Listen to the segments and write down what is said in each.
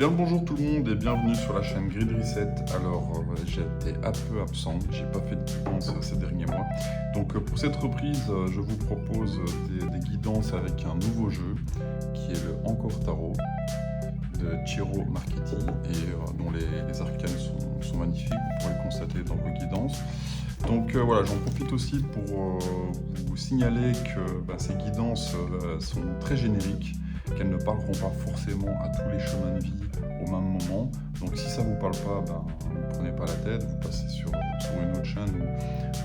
Bien le bonjour tout le monde et bienvenue sur la chaîne Grid Reset. Alors j'étais un peu absent, j'ai pas fait de guidance ces derniers mois. Donc pour cette reprise, je vous propose des guidances avec un nouveau jeu qui est le Encore Tarot de Ciro Marchetti et dont les arcanes sont magnifiques, vous pourrez le constater dans vos guidances. Donc voilà, j'en profite aussi pour vous signaler que ces guidances sont très génériques, qu'elles ne parleront pas forcément à tous les chemins de vie au même moment. Donc si ça ne vous parle pas, ne prenez pas la tête, vous passez sur une autre chaîne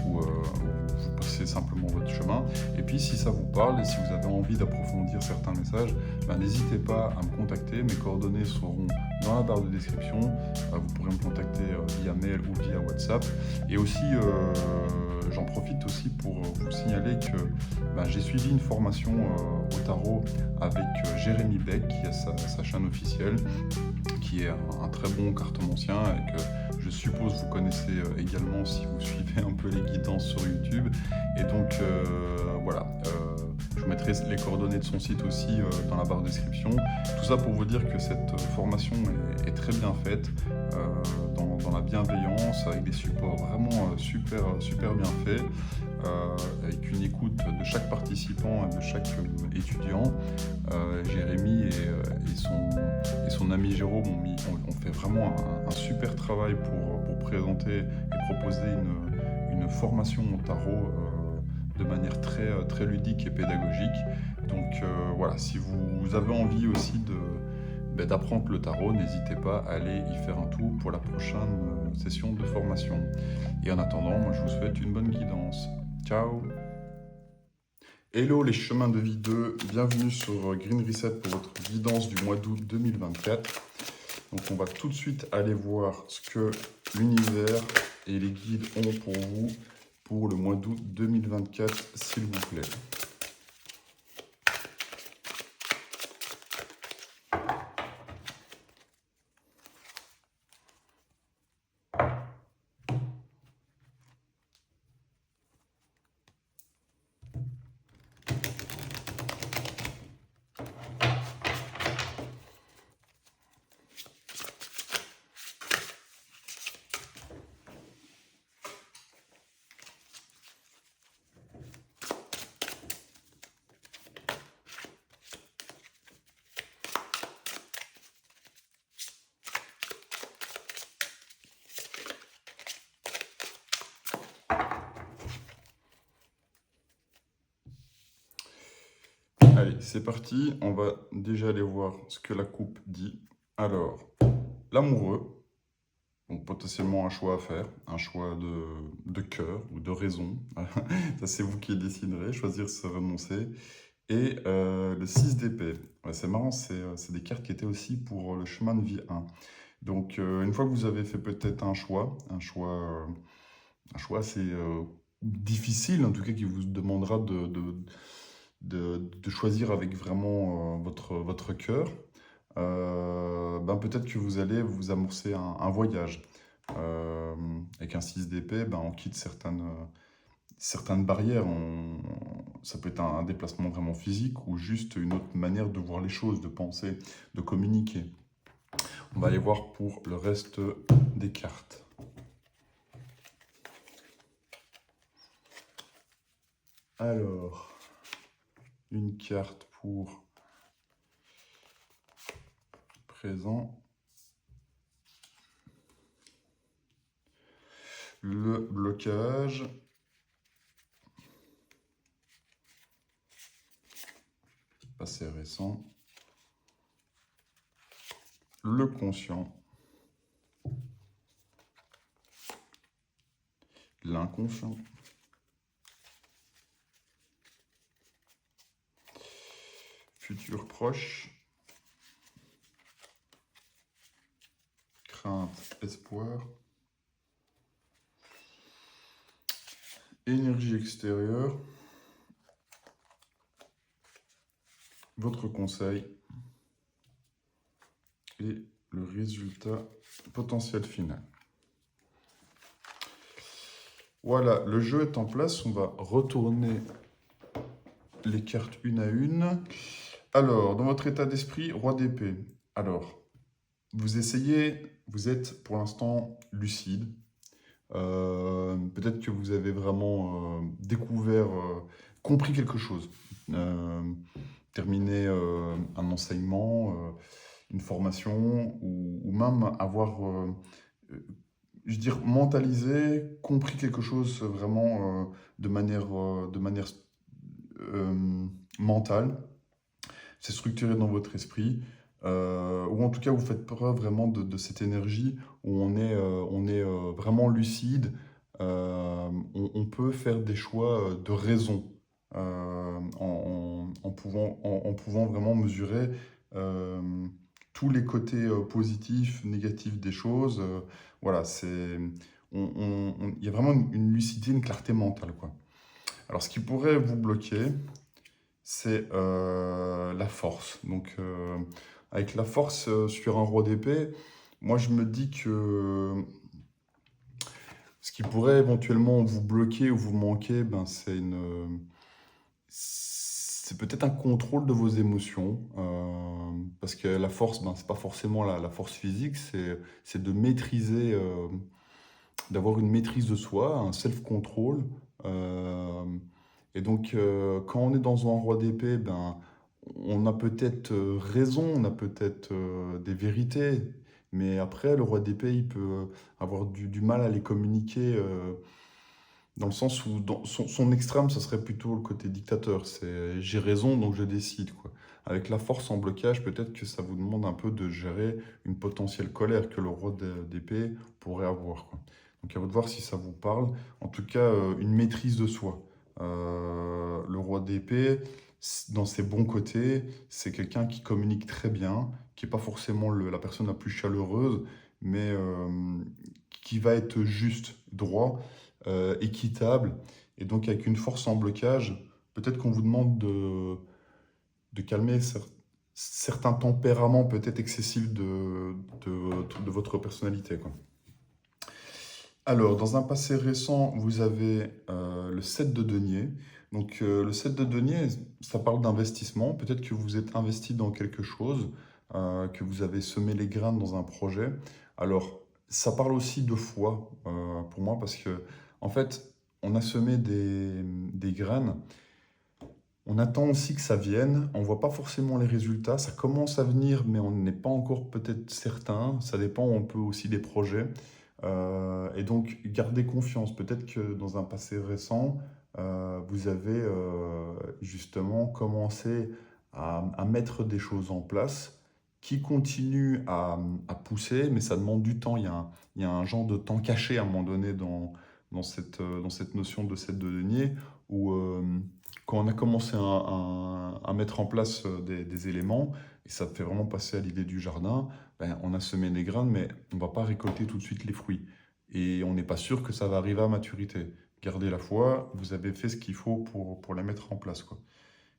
ou vous passez simplement votre chemin. Et puis si ça vous parle et si vous avez envie d'approfondir certains messages, n'hésitez pas à me contacter. Mes coordonnées seront dans la barre de description. Vous pourrez me contacter via mail ou via WhatsApp. Et aussi, j'en profite aussi pour vous signaler que j'ai suivi une formation au tarot avec Jérémy Beck, qui a sa chaîne officielle, qui est un très bon cartomancien et que je suppose vous connaissez également si vous suivez un peu les guidances sur YouTube. Et donc voilà, je vous mettrai les coordonnées de son site aussi dans la barre de description. Tout ça pour vous dire que cette formation est très bien faite, dans la bienveillance, avec des supports vraiment super bien faits, avec une écoute de chaque participant et de chaque étudiant. Jérémy et son ami Jérôme ont fait vraiment un super travail pour présenter et proposer une formation au tarot de manière très ludique et pédagogique. Donc voilà, si vous avez envie aussi d'apprendre le tarot, n'hésitez pas à aller y faire un tour pour la prochaine session de formation. Et en attendant, moi je vous souhaite une bonne guidance. Ciao! Hello les chemins de vie 2, bienvenue sur Green Reset pour votre guidance du mois d'août 2024. Donc on va tout de suite aller voir ce que l'univers et les guides ont pour vous pour le mois d'août 2024, s'il vous plaît. Allez, c'est parti, on va déjà aller voir ce que la coupe dit. Alors, l'amoureux, donc potentiellement un choix à faire, un choix de cœur ou de raison. Ça, c'est vous qui déciderez, choisir, se renoncer. Et le 6 d'épée. Ouais, c'est marrant, c'est des cartes qui étaient aussi pour le chemin de vie 1. Donc, une fois que vous avez fait peut-être un choix assez difficile, en tout cas qui vous demandera de choisir avec vraiment votre cœur, peut-être que vous allez vous amorcer un voyage. Avec un 6 d'épée, on quitte certaines barrières. Ça peut être un déplacement vraiment physique ou juste une autre manière de voir les choses, de penser, de communiquer. On va aller voir pour le reste des cartes. Alors, une carte pour présent. Le blocage. Passé récent. Le conscient. L'inconscient. Futur proche. Crainte, espoir. Énergie extérieure. Votre conseil. Et le résultat potentiel final. Voilà, le jeu est en place. On va retourner les cartes une à une. Alors, dans votre état d'esprit, roi d'épée. Alors, vous essayez, vous êtes pour l'instant lucide. Peut-être que vous avez vraiment découvert, compris quelque chose. Euh, Terminer un enseignement, une formation, ou même avoir, je veux dire, mentalisé, compris quelque chose vraiment de manière euh, mentale. C'est structuré dans votre esprit, ou en tout cas vous faites preuve vraiment de cette énergie où on est vraiment lucide, on peut faire des choix de raison, en pouvant vraiment mesurer euh, tous les côtés positifs, négatifs des choses. Voilà, il y a vraiment une lucidité, une clarté mentale, quoi. Alors, ce qui pourrait vous bloquer, c'est la force. Donc, avec la force sur un roi d'épée, moi je me dis que ce qui pourrait éventuellement vous bloquer ou vous manquer, ben, c'est peut-être un contrôle de vos émotions. Parce que la force, ben, c'est pas forcément la force physique, c'est de maîtriser, d'avoir une maîtrise de soi, un self-control. Euh, et donc, quand on est dans un roi d'épée, ben, on a peut-être raison, on a peut-être des vérités, mais après, le roi d'épée, il peut avoir du mal à les communiquer, dans le sens où dans son extrême, ça serait plutôt le côté dictateur. C'est j'ai raison, donc je décide, quoi. Avec la force en blocage, peut-être que ça vous demande un peu de gérer une potentielle colère que le roi d'épée pourrait avoir, quoi. Donc à vous de voir si ça vous parle. En tout cas, une maîtrise de soi. Le roi d'épée, dans ses bons côtés, c'est quelqu'un qui communique très bien, qui n'est pas forcément la personne la plus chaleureuse, mais qui va être juste, droit, équitable, et donc avec une force en blocage. Peut-être qu'on vous demande de calmer certains tempéraments peut-être excessifs de votre personnalité, quoi. Alors, dans un passé récent, vous avez le 7 de denier. Donc, le 7 de denier, ça parle d'investissement. Peut-être que vous êtes investi dans quelque chose, que vous avez semé les graines dans un projet. Alors, ça parle aussi de foi, pour moi, parce que, en fait, on a semé des graines. On attend aussi que ça vienne. On voit pas forcément les résultats. Ça commence à venir, mais on n'est pas encore peut-être certain. Ça dépend un peu aussi des projets. Et donc, gardez confiance. Peut-être que dans un passé récent, vous avez justement commencé à mettre des choses en place qui continuent à pousser, mais ça demande du temps. Il y a un genre de temps caché à un moment donné dans cette notion de cette de denier, où quand on a commencé à mettre en place des éléments, et ça fait vraiment passer à l'idée du jardin, ben, on a semé des graines, mais on ne va pas récolter tout de suite les fruits. Et on n'est pas sûr que ça va arriver à maturité. Gardez la foi, vous avez fait ce qu'il faut pour la mettre en place, quoi.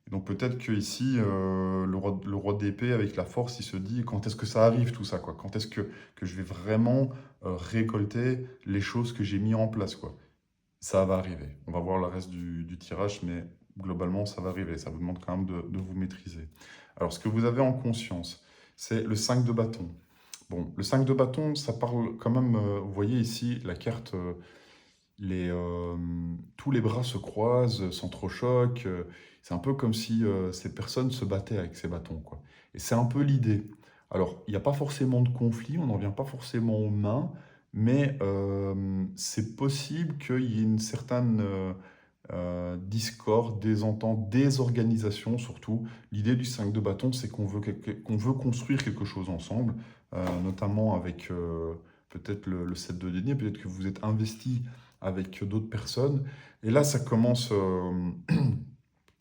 Et donc peut-être que ici, le roi d'épée, avec la force, il se dit quand est-ce que ça arrive tout ça, quoi? Quand est-ce que je vais vraiment récolter les choses que j'ai mis en place, quoi? Ça va arriver. On va voir le reste du tirage, mais globalement, ça va arriver. Ça vous demande quand même de vous maîtriser. Alors, ce que vous avez en conscience, c'est le 5 de bâton. Bon, le 5 de bâton, ça parle quand même, vous voyez ici la carte, tous les bras se croisent, s'entrechoquent. C'est un peu comme si ces personnes se battaient avec ces bâtons, quoi. Et c'est un peu l'idée. Alors, il n'y a pas forcément de conflit, on n'en vient pas forcément aux mains, mais c'est possible qu'il y ait une certaine discorde, désentente, désorganisation surtout. L'idée du 5 de bâton, c'est qu'on veut construire quelque chose ensemble, notamment avec peut-être le 7 de denier, peut-être que vous êtes investi avec d'autres personnes. Et là, ça commence,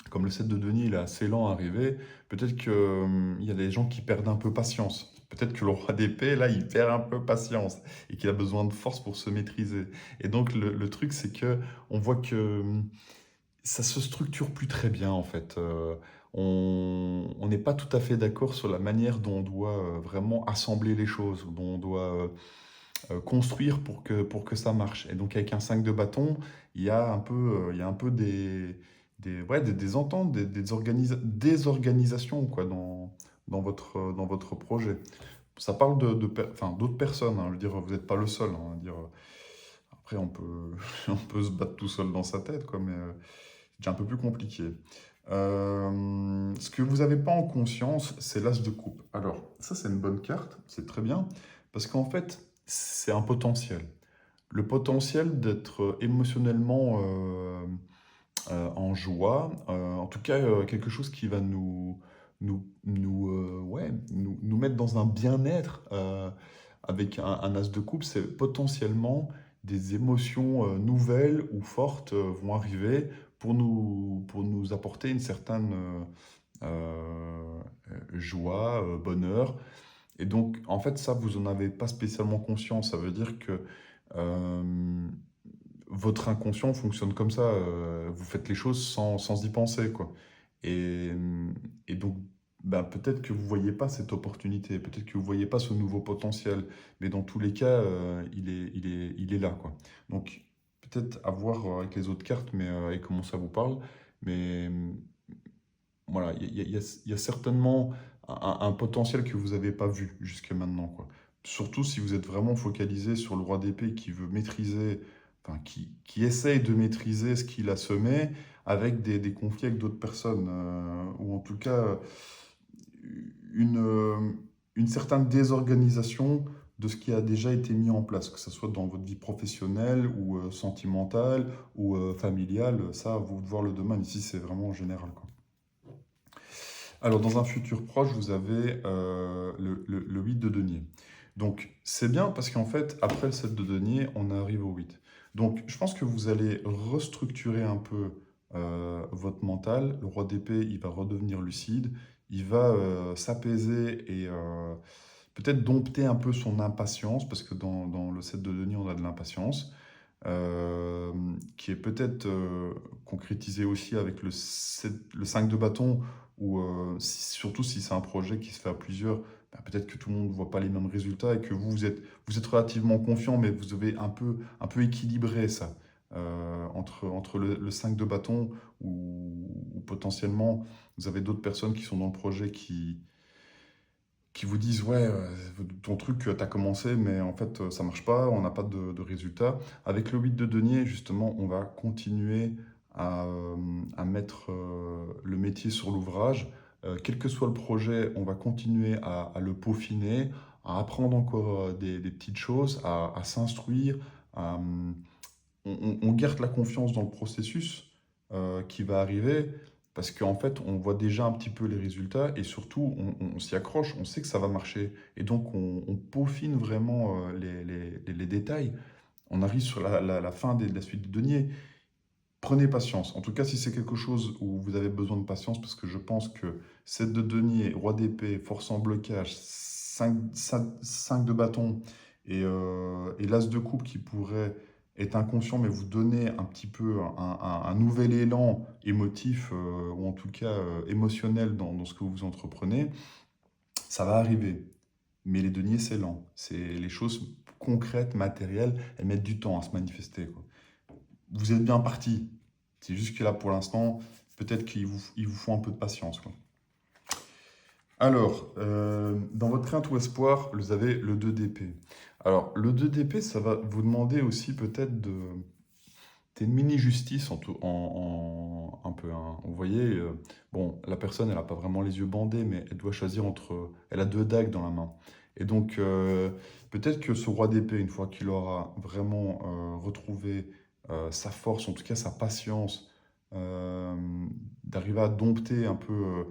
comme le 7 de denier, il est assez lent à arriver, peut-être qu'il y a des gens qui perdent un peu patience. Peut-être que le roi d'épée, là, il perd un peu patience et qu'il a besoin de force pour se maîtriser. Et donc, le truc, c'est que on voit que ça se structure plus très bien, en fait. On n'est pas tout à fait d'accord sur la manière dont on doit vraiment assembler les choses, dont on doit construire pour que ça marche. Et donc avec un 5 de bâton, il y a un peu ouais, des ententes, des organisations, quoi, dans votre projet. ça parle enfin, d'autres personnes, hein. Je veux dire, vous n'êtes pas le seul, hein. Je veux dire, après, on peut, on peut se battre tout seul dans sa tête, quoi, mais c'est déjà un peu plus compliqué. Ce que vous n'avez pas en conscience, c'est l'as de coupe. Alors, ça, c'est une bonne carte, c'est très bien, parce qu'en fait, c'est un potentiel. Le potentiel d'être émotionnellement en joie, en tout cas, quelque chose qui va nous mettre dans un bien-être avec un as de coupe, c'est potentiellement des émotions nouvelles ou fortes vont arriver pour nous apporter une certaine joie, bonheur. Et donc, en fait, ça, vous n'en avez pas spécialement conscience. Ça veut dire que euh, votre inconscient fonctionne comme ça. Vous faites les choses sans y penser, quoi. Et, et donc, ben, peut-être que vous ne voyez pas cette opportunité, peut-être que vous ne voyez pas ce nouveau potentiel, mais dans tous les cas, il est là, quoi. Donc, peut-être à voir avec les autres cartes et comment ça vous parle, mais voilà, il y a certainement un potentiel que vous n'avez pas vu jusqu'à maintenant, quoi. Surtout si vous êtes vraiment focalisé sur le roi d'épée qui veut maîtriser, enfin, qui essaye de maîtriser ce qu'il a semé avec des conflits avec d'autres personnes, ou en tout cas une, euh, une certaine désorganisation de ce qui a déjà été mis en place, que ce soit dans votre vie professionnelle ou sentimentale ou familiale, ça, à vous de voir le domaine. Ici, c'est vraiment en général, quoi. Alors, dans un futur proche, vous avez le 8 de denier. Donc, c'est bien parce qu'en fait, après le 7 de denier, on arrive au 8. Donc, je pense que vous allez restructurer un peu votre mental. Le roi d'épée, il va redevenir lucide. Il va s'apaiser et peut-être dompter un peu son impatience, parce que dans le 7 de denier, on a de l'impatience, euh, qui est peut-être concrétisé aussi avec le 5 de bâton, ou surtout si c'est un projet qui se fait à plusieurs, bah, peut-être que tout le monde ne voit pas les mêmes résultats et que vous êtes relativement confiant, mais vous devez un peu équilibrer ça. Entre le 5 de bâton, ou potentiellement vous avez d'autres personnes qui sont dans le projet qui vous disent, ouais, ton truc, tu as commencé, mais en fait, ça marche pas, on n'a pas de résultat. Avec le 8 de denier, justement, on va continuer à mettre le métier sur l'ouvrage. Quel que soit le projet, on va continuer à le peaufiner, à apprendre encore des petites choses, à s'instruire. à, euh, on garde la confiance dans le processus qui va arriver, parce qu'en fait, on voit déjà un petit peu les résultats et surtout, on s'y accroche, on sait que ça va marcher. Et donc, on peaufine vraiment les détails. On arrive sur la fin de la suite de denier. Prenez patience. En tout cas, si c'est quelque chose où vous avez besoin de patience, parce que je pense que 7 de denier, roi d'épée, force en blocage, 5 de bâton et l'as de coupe qui pourrait être inconscient, mais vous donner un petit peu un nouvel élan émotif, ou en tout cas émotionnel dans ce que vous entreprenez, ça va arriver. Mais les deniers, c'est lent. C'est les choses concrètes, matérielles, elles mettent du temps à se manifester, quoi. Vous êtes bien parti. C'est juste que là, pour l'instant, peut-être il vous faut un peu de patience, quoi. Alors, dans votre crainte ou espoir, vous avez le 2 d'épée. Alors, le 2 d'épée, ça va vous demander aussi peut-être une mini-justice un peu, hein. Vous voyez, bon, la personne, elle n'a pas vraiment les yeux bandés, mais elle doit choisir entre... Elle a deux dagues dans la main. Et donc, peut-être que ce roi d'épée, une fois qu'il aura vraiment retrouvé sa force, en tout cas sa patience, euh, d'arriver à dompter un peu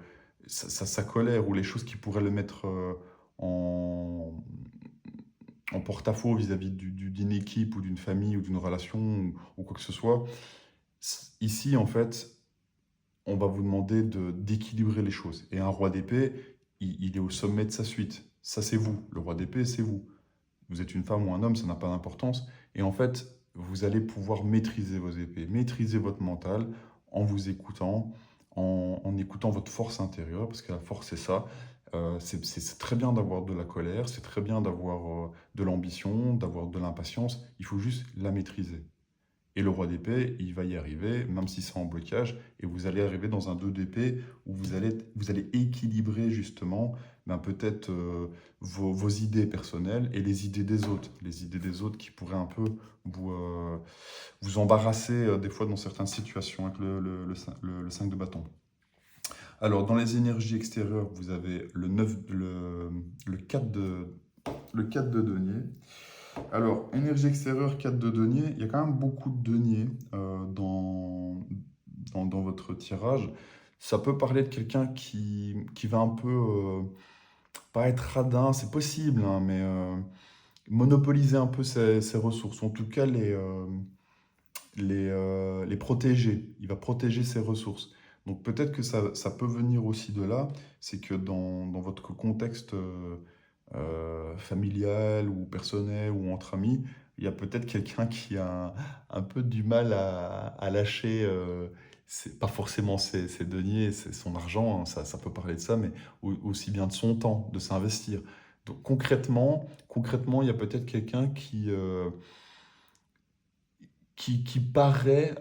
sa colère ou les choses qui pourraient le mettre en, en porte-à-faux vis-à-vis d'une équipe ou d'une famille ou d'une relation ou quoi que ce soit. Ici, en fait, on va vous demander d'équilibrer les choses. Et un roi d'épée, il est au sommet de sa suite. Ça, c'est vous. Le roi d'épée, c'est vous. Vous êtes une femme ou un homme, ça n'a pas d'importance. Et en fait, vous allez pouvoir maîtriser vos épées, maîtriser votre mental en vous écoutant, en écoutant votre force intérieure, parce que la force, c'est ça. C'est très bien d'avoir de la colère, c'est très bien d'avoir de l'ambition, d'avoir de l'impatience. Il faut juste la maîtriser. Et le roi d'épée, il va y arriver, même si c'est en blocage, et vous allez arriver dans un 2 d'épée où vous allez équilibrer justement ben, peut-être vos idées personnelles et les idées des autres. Les idées des autres qui pourraient un peu vous embarrasser des fois dans certaines situations avec le 5 de bâton. Alors, dans les énergies extérieures, vous avez le 4 le 4 de denier. Alors, énergie extérieure, 4 de denier, il y a quand même beaucoup de deniers dans votre tirage. Ça peut parler de quelqu'un qui va un peu, pas être radin, c'est possible, hein, mais monopoliser un peu ses ressources, en tout cas les protéger. Il va protéger ses ressources. Donc peut-être que ça peut venir aussi de là, c'est que dans votre contexte familial ou personnel ou entre amis, il y a peut-être quelqu'un qui a un peu du mal à lâcher, pas forcément ses deniers, son argent, hein, ça peut parler de ça, mais aussi bien de son temps, de s'investir. Donc concrètement, il y a peut-être quelqu'un qui paraît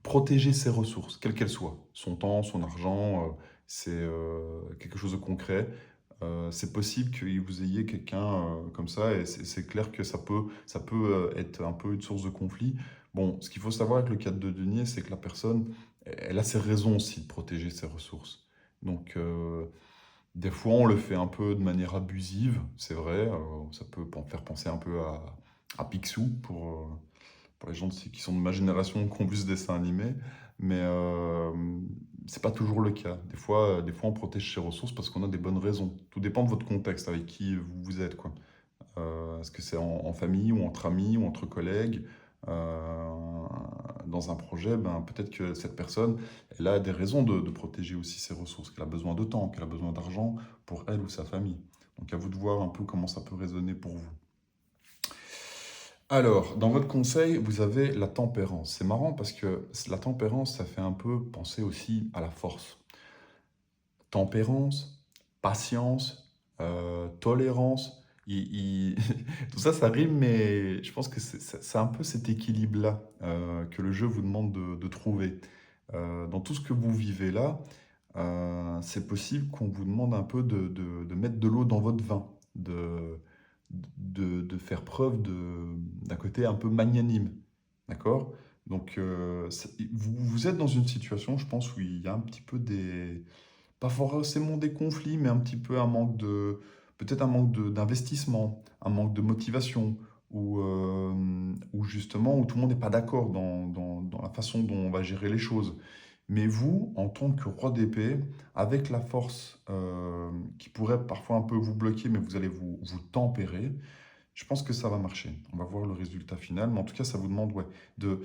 protéger ses ressources, quelles qu'elles soient. Son temps, son argent, c'est quelque chose de concret. C'est possible que vous ayez quelqu'un comme ça, et c'est clair que ça peut être un peu une source de conflit. Bon, ce qu'il faut savoir avec le cadre de denier, c'est que la personne, elle a ses raisons aussi de protéger ses ressources. Donc, des fois, on le fait un peu de manière abusive, c'est vrai. Ça peut faire penser un peu à Picsou pour les gens qui sont de ma génération, qui ont vu ce dessin animé. Mais c'est pas toujours le cas. Des fois, on protège ses ressources parce qu'on a des bonnes raisons. Tout dépend de votre contexte, avec qui vous êtes, quoi. Est-ce que c'est en famille ou entre amis ou entre collègues? Euh, dans un projet, ben, peut-être que cette personne, elle a des raisons de protéger aussi ses ressources, qu'elle a besoin de temps, qu'elle a besoin d'argent pour elle ou sa famille. Donc à vous de voir un peu comment ça peut résonner pour vous. Alors, dans votre conseil, vous avez la tempérance. C'est marrant parce que la tempérance, ça fait un peu penser aussi à la force. Tempérance, patience, tolérance. Tout ça, ça rime, mais je pense que c'est un peu cet équilibre-là que le jeu vous demande de trouver. Dans tout ce que vous vivez là, c'est possible qu'on vous demande un peu de mettre de l'eau dans votre vin, de faire preuve d'un côté un peu magnanime. D'accord? Donc, vous êtes dans une situation, je pense, où il y a un petit peu pas forcément des conflits, mais un petit peu peut-être un manque d'investissement, un manque de motivation, ou justement, où tout le monde n'est pas d'accord dans la façon dont on va gérer les choses. Mais vous, en tant que roi d'épée, avec la force qui pourrait parfois un peu vous bloquer, mais vous allez vous tempérer, je pense que ça va marcher. On va voir le résultat final, mais en tout cas, ça vous demande, ouais, de...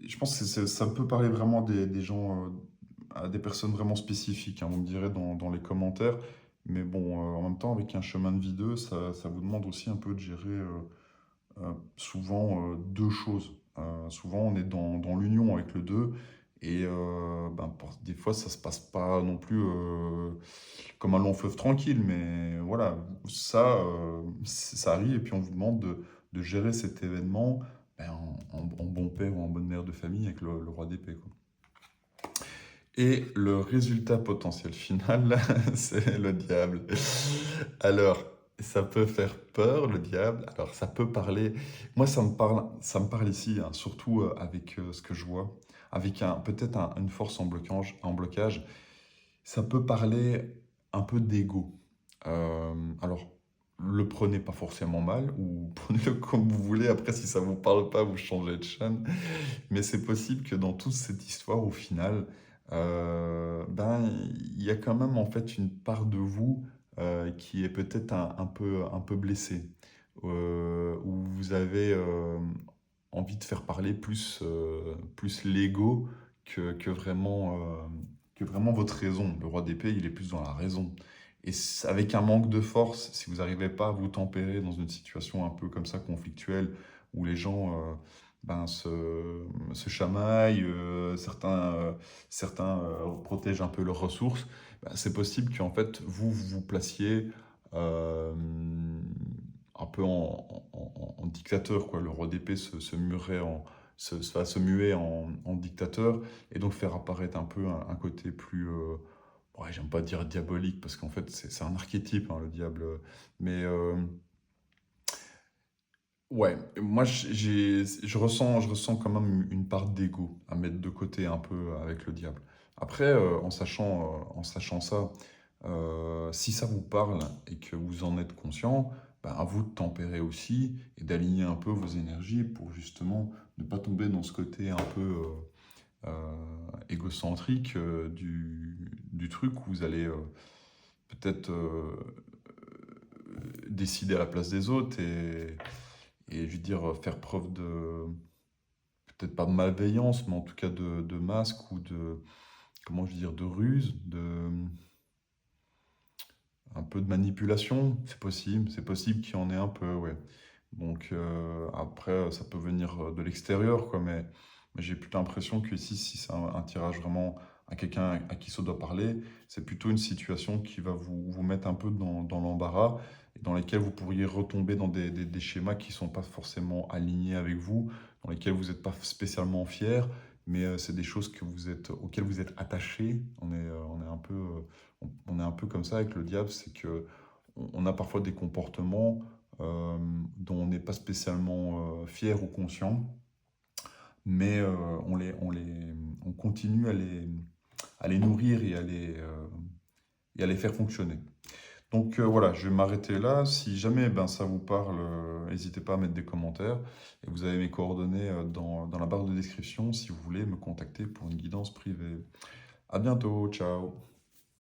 Je pense que ça peut parler vraiment des gens, à des personnes vraiment spécifiques, hein, vous me direz dans les commentaires. Mais bon, en même temps, avec un chemin de vie 2, ça vous demande aussi un peu de gérer souvent deux choses. Souvent, on est dans l'union avec le 2 et ben, des fois, ça se passe pas non plus comme un long fleuve tranquille, mais voilà, ça arrive et puis on vous demande de gérer cet événement ben, en bon père ou en bonne mère de famille avec le roi d'épée, quoi. Et le résultat potentiel final, c'est le diable. Alors, ça peut faire peur, le diable. Alors, ça peut parler. Moi, ça me parle ici, hein, surtout avec ce que je vois, avec peut-être une force en blocage. Ça peut parler un peu d'ego. Alors, le prenez pas forcément mal, ou prenez-le comme vous voulez. Après, si ça vous parle pas, vous changez de chaîne. Mais c'est possible que dans toute cette histoire, au final, ben, il y a quand même en fait une part de vous qui est peut-être un peu blessée, où vous avez envie de faire parler plus l'ego que vraiment votre raison. Le roi d'épée, il est plus dans la raison. Et avec un manque de force, si vous n'arrivez pas à vous tempérer dans une situation un peu comme ça, conflictuelle, où les gens ben, se chamaillent, certains protègent un peu leurs ressources, ben, c'est possible qu'en fait, vous placiez euh, un peu en dictateur, quoi. Le roi d'épée va se muer en dictateur, et donc faire apparaître un peu un côté plus, ouais, j'aime pas dire diabolique parce qu'en fait, c'est un archétype, hein, le diable. Mais ouais, moi, je ressens quand même une part d'ego à mettre de côté un peu avec le diable. Après, en sachant ça, si ça vous parle et que vous en êtes conscient, ben, à vous de tempérer aussi et d'aligner un peu vos énergies pour justement ne pas tomber dans ce côté un peu égocentrique du truc où vous allez peut-être décider à la place des autres et je veux dire faire preuve de peut-être pas de malveillance, mais en tout cas de masque ou de comment je veux dire de ruse, de un peu de manipulation, c'est possible qu'il y en ait un peu, ouais. Donc après, ça peut venir de l'extérieur, quoi, mais j'ai plutôt l'impression que ici, si c'est un tirage vraiment à quelqu'un à qui ça doit parler, c'est plutôt une situation qui va vous mettre un peu dans l'embarras et dans lesquels vous pourriez retomber dans des schémas qui ne sont pas forcément alignés avec vous, dans lesquels vous n'êtes pas spécialement fier, mais c'est des choses auxquelles vous êtes attaché. On est un peu, on est un peu comme ça avec le diable, c'est que on a parfois des comportements euh, dont on n'est pas spécialement fier ou conscient, mais on continue à les nourrir et à les faire fonctionner. Donc voilà, je vais m'arrêter là. Si jamais ben, ça vous parle, n'hésitez pas à mettre des commentaires. Et vous avez mes coordonnées dans la barre de description si vous voulez me contacter pour une guidance privée. À bientôt, ciao!